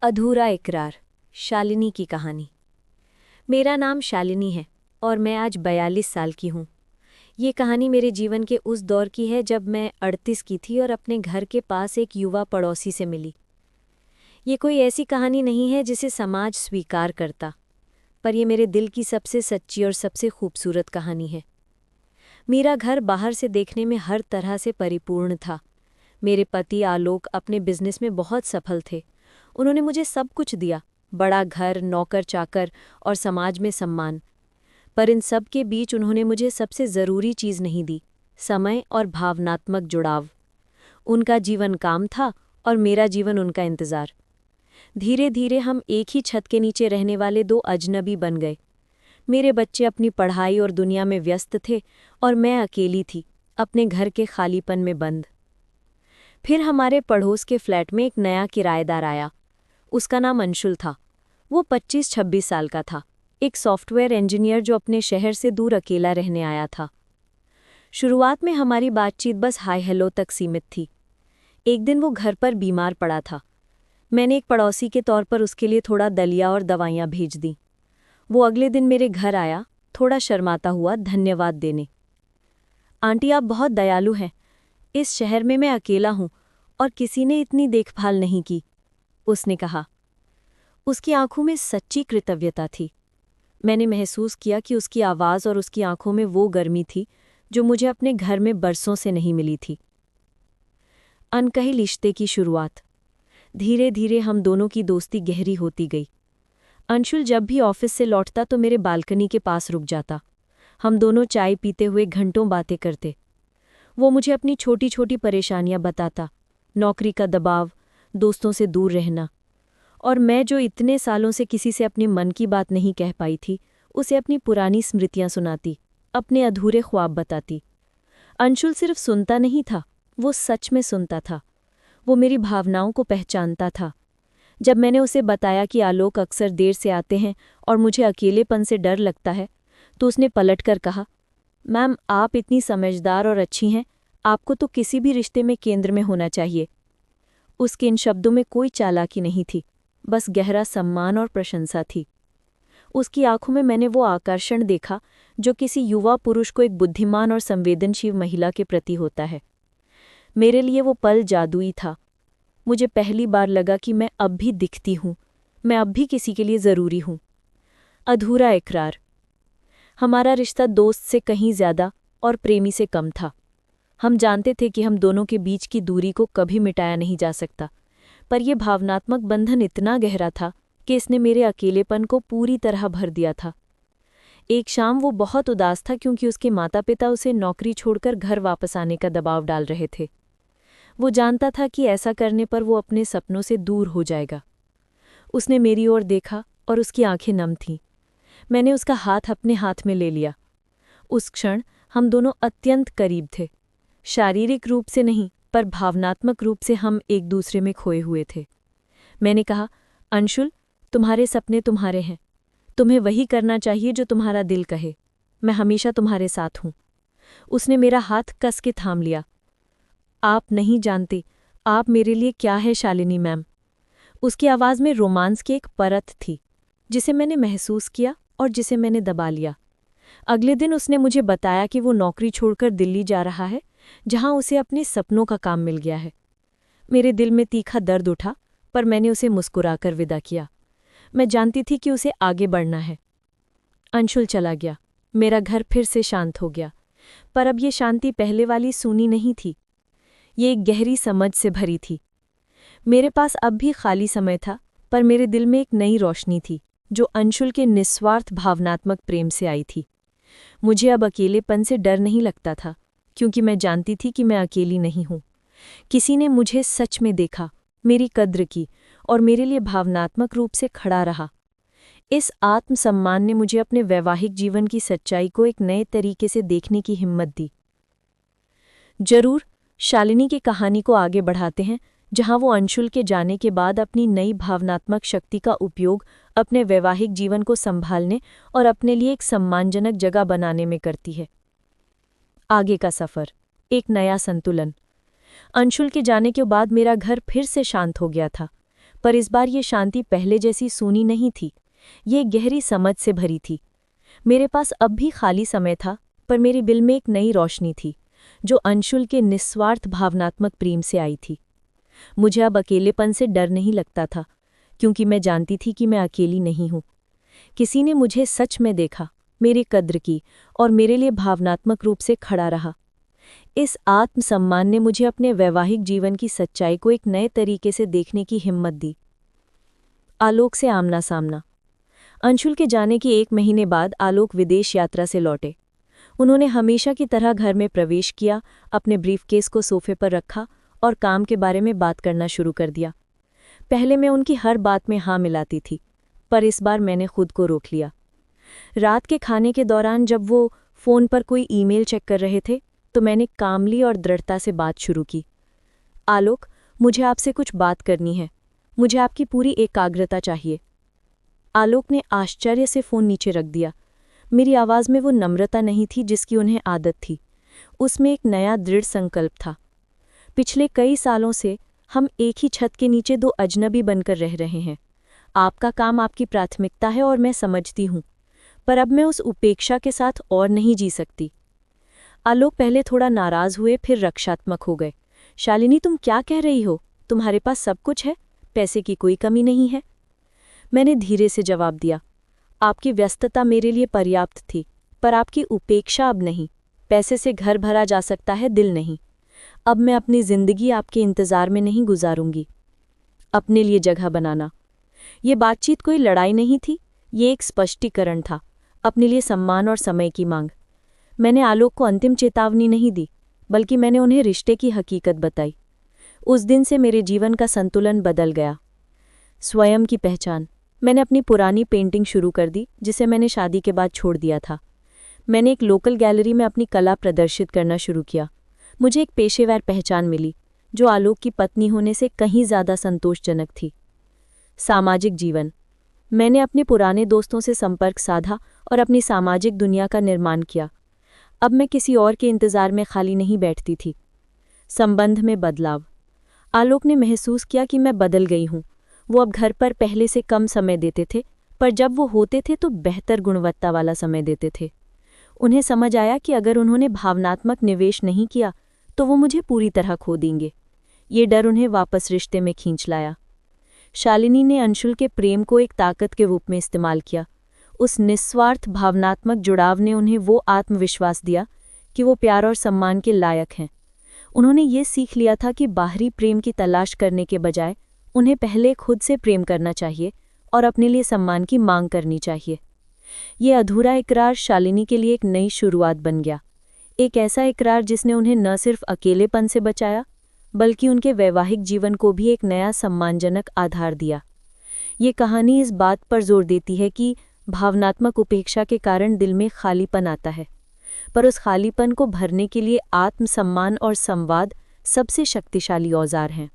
अधूरा इकरार। शालिनी की कहानी। मेरा नाम शालिनी है और मैं आज 42 साल की हूँ। ये कहानी मेरे जीवन के उस दौर की है जब मैं 38 की थी और अपने घर के पास एक युवा पड़ोसी से मिली। ये कोई ऐसी कहानी नहीं है जिसे समाज स्वीकार करता, पर यह मेरे दिल की सबसे सच्ची और सबसे खूबसूरत कहानी है। मेरा घर बाहर से देखने में हर तरह से परिपूर्ण था। मेरे पति आलोक अपने बिजनेस में बहुत सफल थे। उन्होंने मुझे सब कुछ दिया, बड़ा घर, नौकर चाकर और समाज में सम्मान। पर इन सब के बीच उन्होंने मुझे सबसे ज़रूरी चीज़ नहीं दी, समय और भावनात्मक जुड़ाव। उनका जीवन काम था और मेरा जीवन उनका इंतज़ार। धीरे धीरे हम एक ही छत के नीचे रहने वाले दो अजनबी बन गए। मेरे बच्चे अपनी पढ़ाई और दुनिया में व्यस्त थे और मैं अकेली थी, अपने घर के खालीपन में बंद। फिर हमारे पड़ोस के फ्लैट में एक नया किराएदार आया। उसका नाम अंशुल था। वो 25-26 साल का था, एक सॉफ्टवेयर इंजीनियर जो अपने शहर से दूर अकेला रहने आया था। शुरुआत में हमारी बातचीत बस हाय हेलो तक सीमित थी। एक दिन वो घर पर बीमार पड़ा था। मैंने एक पड़ोसी के तौर पर उसके लिए थोड़ा दलिया और दवाइयाँ भेज दी। वो अगले दिन मेरे घर आया, थोड़ा शर्माता हुआ, धन्यवाद देने। आंटी, आप बहुत दयालु हैं। इस शहर में मैं अकेला हूँ और किसी ने इतनी देखभाल नहीं की, उसने कहा। उसकी आंखों में सच्ची कृतज्ञता थी। मैंने महसूस किया कि उसकी आवाज़ और उसकी आंखों में वो गर्मी थी जो मुझे अपने घर में बरसों से नहीं मिली थी। अनकही रिश्ते की शुरुआत। धीरे धीरे हम दोनों की दोस्ती गहरी होती गई। अंशुल जब भी ऑफिस से लौटता तो मेरे बालकनी के पास रुक जाता। हम दोनों चाय पीते हुए घंटों बातें करते। वो मुझे अपनी छोटी छोटी परेशानियां बताता, नौकरी का दबाव, दोस्तों से दूर रहना, और मैं जो इतने सालों से किसी से अपने मन की बात नहीं कह पाई थी, उसे अपनी पुरानी स्मृतियां सुनाती, अपने अधूरे ख्वाब बताती। अंशुल सिर्फ सुनता नहीं था, वो सच में सुनता था। वो मेरी भावनाओं को पहचानता था। जब मैंने उसे बताया कि आलोक अक्सर देर से आते हैं और मुझे अकेलेपन से डर लगता है, तो उसने पलटकर कहा, मैम, आप इतनी समझदार और अच्छी हैं, आपको तो किसी भी रिश्ते में केंद्र में होना चाहिए। उसके इन शब्दों में कोई चालाकी नहीं थी, बस गहरा सम्मान और प्रशंसा थी। उसकी आंखों में मैंने वो आकर्षण देखा जो किसी युवा पुरुष को एक बुद्धिमान और संवेदनशील महिला के प्रति होता है। मेरे लिए वो पल जादुई था। मुझे पहली बार लगा कि मैं अब भी दिखती हूँ, मैं अब भी किसी के लिए ज़रूरी हूँ। अधूरा इकरार। हमारा रिश्ता दोस्त से कहीं ज़्यादा और प्रेमी से कम था। हम जानते थे कि हम दोनों के बीच की दूरी को कभी मिटाया नहीं जा सकता, पर यह भावनात्मक बंधन इतना गहरा था कि इसने मेरे अकेलेपन को पूरी तरह भर दिया था। एक शाम वो बहुत उदास था क्योंकि उसके माता पिता उसे नौकरी छोड़कर घर वापस आने का दबाव डाल रहे थे। वो जानता था कि ऐसा करने पर वो अपने सपनों से दूर हो जाएगा। उसने मेरी ओर देखा और उसकी आंखें नम थीं। मैंने उसका हाथ अपने हाथ में ले लिया। उस क्षण हम दोनों अत्यंत करीब थे। शारीरिक रूप से नहीं, पर भावनात्मक रूप से हम एक दूसरे में खोए हुए थे। मैंने कहा, अंशुल, तुम्हारे सपने तुम्हारे हैं। तुम्हें वही करना चाहिए जो तुम्हारा दिल कहे। मैं हमेशा तुम्हारे साथ हूँ। उसने मेरा हाथ कस के थाम लिया। आप नहीं जानते, आप मेरे लिए क्या है शालिनी मैम। उसकी आवाज़ में रोमांस की एक परत थी, जिसे मैंने महसूस किया और जिसे मैंने दबा लिया। अगले दिन उसने मुझे बताया कि वो नौकरी छोड़कर दिल्ली जा रहा है, जहां उसे अपने सपनों का काम मिल गया है। मेरे दिल में तीखा दर्द उठा, पर मैंने उसे मुस्कुराकर विदा किया। मैं जानती थी कि उसे आगे बढ़ना है। अंशुल चला गया। मेरा घर फिर से शांत हो गया, पर अब ये शांति पहले वाली सूनी नहीं थी। ये एक गहरी समझ से भरी थी। मेरे पास अब भी खाली समय था, पर मेरे दिल में एक नई रोशनी थी जो अंशुल के निस्वार्थ भावनात्मक प्रेम से आई थी। मुझे अब अकेलेपन से डर नहीं लगता था, क्योंकि मैं जानती थी कि मैं अकेली नहीं हूँ। किसी ने मुझे सच में देखा, मेरी कद्र की और मेरे लिए भावनात्मक रूप से खड़ा रहा। इस आत्मसम्मान ने मुझे अपने वैवाहिक जीवन की सच्चाई को एक नए तरीके से देखने की हिम्मत दी। जरूर शालिनी की कहानी को आगे बढ़ाते हैं, जहां वो अंशुल के जाने के बाद अपनी नई भावनात्मक शक्ति का उपयोग अपने वैवाहिक जीवन को संभालने और अपने लिए एक सम्मानजनक जगह बनाने में करती है। आगे का सफ़र, एक नया संतुलन। अंशुल के जाने के बाद मेरा घर फिर से शांत हो गया था, पर इस बार ये शांति पहले जैसी सूनी नहीं थी, ये गहरी समझ से भरी थी। मेरे पास अब भी खाली समय था, पर मेरे दिल में एक नई रोशनी थी, जो अंशुल के निस्वार्थ भावनात्मक प्रेम से आई थी। मुझे अब अकेलेपन से डर नहीं लगता था, क्योंकि मैं जानती थी कि मैं अकेली नहीं हूँ। किसी ने मुझे सच में देखा, मेरी कद्र की और मेरे लिए भावनात्मक रूप से खड़ा रहा। इस आत्मसम्मान ने मुझे अपने वैवाहिक जीवन की सच्चाई को एक नए तरीके से देखने की हिम्मत दी। आलोक से आमना सामना। अंशुल के जाने के 1 महीने बाद आलोक विदेश यात्रा से लौटे। उन्होंने हमेशा की तरह घर में प्रवेश किया, अपने ब्रीफकेस को सोफे पर रखा और काम के बारे में बात करना शुरू कर दिया। पहले मैं उनकी हर बात में हाँ मिलाती थी, पर इस बार मैंने खुद को रोक लिया। रात के खाने के दौरान जब वो फ़ोन पर कोई ईमेल चेक कर रहे थे, तो मैंने कामली और दृढ़ता से बात शुरू की। आलोक, मुझे आपसे कुछ बात करनी है। मुझे आपकी पूरी एकाग्रता चाहिए। आलोक ने आश्चर्य से फ़ोन नीचे रख दिया। मेरी आवाज़ में वो नम्रता नहीं थी जिसकी उन्हें आदत थी, उसमें एक नया दृढ़ संकल्प था। पिछले कई सालों से हम एक ही छत के नीचे 2 अजनबी बनकर रह रहे हैं। आपका काम आपकी प्राथमिकता है और मैं समझती हूँ, पर अब मैं उस उपेक्षा के साथ और नहीं जी सकती। आलोक पहले थोड़ा नाराज़ हुए, फिर रक्षात्मक हो गए। शालिनी, तुम क्या कह रही हो? तुम्हारे पास सब कुछ है, पैसे की कोई कमी नहीं है। मैंने धीरे से जवाब दिया, आपकी व्यस्तता मेरे लिए पर्याप्त थी, पर आपकी उपेक्षा अब नहीं। पैसे से घर भरा जा सकता है, दिल नहीं। अब मैं अपनी जिंदगी आपके इंतज़ार में नहीं गुजारूंगी। अपने लिए जगह बनाना। ये बातचीत कोई लड़ाई नहीं थी, ये एक स्पष्टीकरण था, अपने लिए सम्मान और समय की मांग। मैंने आलोक को अंतिम चेतावनी नहीं दी, बल्कि मैंने उन्हें रिश्ते की हकीकत बताई। उस दिन से मेरे जीवन का संतुलन बदल गया। स्वयं की पहचान। मैंने अपनी पुरानी पेंटिंग शुरू कर दी, जिसे मैंने शादी के बाद छोड़ दिया था। मैंने एक लोकल गैलरी में अपनी कला प्रदर्शित करना शुरू किया। मुझे एक पेशेवर पहचान मिली, जो आलोक की पत्नी होने से कहीं ज़्यादा संतोषजनक थी। सामाजिक जीवन। मैंने अपने पुराने दोस्तों से संपर्क साधा और अपनी सामाजिक दुनिया का निर्माण किया। अब मैं किसी और के इंतज़ार में खाली नहीं बैठती थी। संबंध में बदलाव। आलोक ने महसूस किया कि मैं बदल गई हूँ। वो अब घर पर पहले से कम समय देते थे, पर जब वो होते थे तो बेहतर गुणवत्ता वाला समय देते थे। उन्हें समझ आया कि अगर उन्होंने भावनात्मक निवेश नहीं किया तो वो मुझे पूरी तरह खो देंगे। ये डर उन्हें वापस रिश्ते में खींच लाया। शालिनी ने अंशुल के प्रेम को एक ताकत के रूप में इस्तेमाल किया। उस निस्वार्थ भावनात्मक जुड़ाव ने उन्हें वो आत्मविश्वास दिया कि वो प्यार और सम्मान के लायक हैं। उन्होंने ये सीख लिया था कि बाहरी प्रेम की तलाश करने के बजाय उन्हें पहले खुद से प्रेम करना चाहिए और अपने लिए सम्मान की मांग करनी चाहिए। ये अधूरा इकरार शालिनी के लिए एक नई शुरुआत बन गया, एक ऐसा इकरार जिसने उन्हें न सिर्फ अकेलेपन से बचाया, बल्कि उनके वैवाहिक जीवन को भी एक नया सम्मानजनक आधार दिया। ये कहानी इस बात पर जोर देती है कि भावनात्मक उपेक्षा के कारण दिल में खालीपन आता है, पर उस खालीपन को भरने के लिए आत्मसम्मान और संवाद सबसे शक्तिशाली औजार हैं।